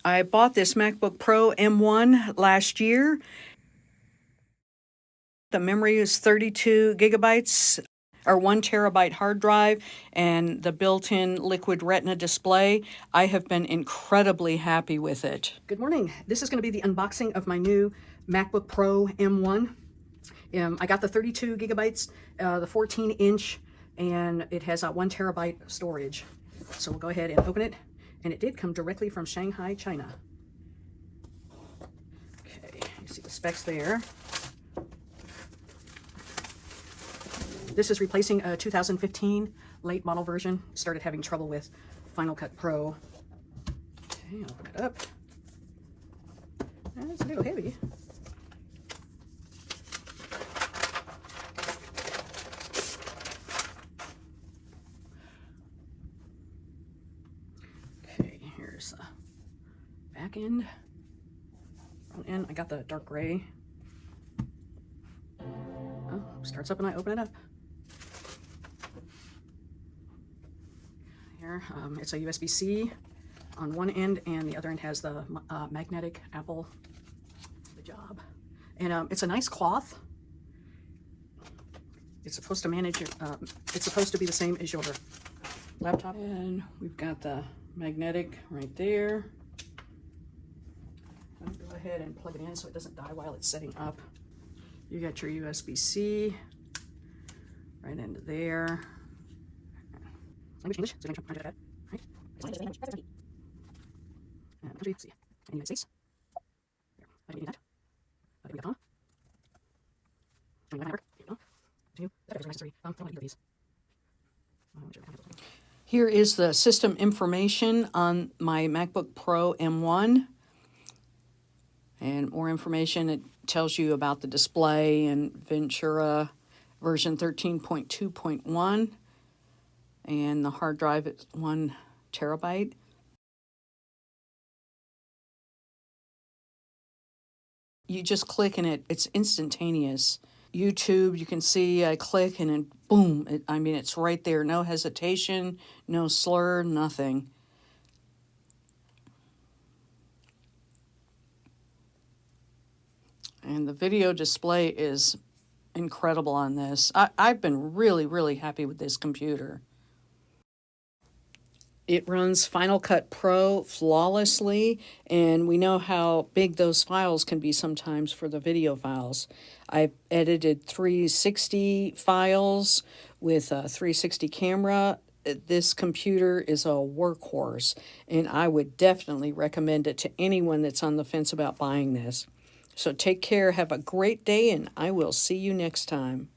I bought this MacBook Pro M1 last year. The memory is 32 gigabytes or 1 terabyte hard drive and the built-in liquid retina display. I have been incredibly happy with it. Good morning. This is going to be the unboxing of my new MacBook Pro M1. I got the 32 gigabytes, the 14-inch, and it has 1 terabyte storage. So we'll go ahead and open it. And it did come directly from Shanghai, China. Okay, you see the specs there. This is replacing a 2015 late model version. Started having trouble with Final Cut Pro. Okay, open it up. It's a little heavy. Okay, here's the back end. Front end, I got the dark gray. Oh, starts up and I open it up. Here, it's a USB-C on one end, and the other end has the magnetic Apple. The job, and it's a nice cloth. It's supposed to manage your. It's supposed to be the same as your laptop. And we've got the magnetic right there. I'll go ahead and plug it in so it doesn't die while it's setting up. You got your USB-C right into there. Language English, so I'm trying to that. Right? And country, see, and United States. I didn't need that. We got on. Join my network. Here we go. Continue. That is necessary. I don't want either of these. Here is the system information on my MacBook Pro M1. And more information, it tells you about the display and Ventura version 13.2.1. And the hard drive is 1 terabyte. You just click and it's instantaneous. YouTube, you can see I click and then boom, it's right there. No hesitation, no slur, nothing. And the video display is incredible on this. I've been really, really happy with this computer. It runs Final Cut Pro flawlessly, and we know how big those files can be sometimes for the video files. I've edited 360 files with a 360 camera. This computer is a workhorse, and I would definitely recommend it to anyone that's on the fence about buying this. So take care, have a great day, and I will see you next time.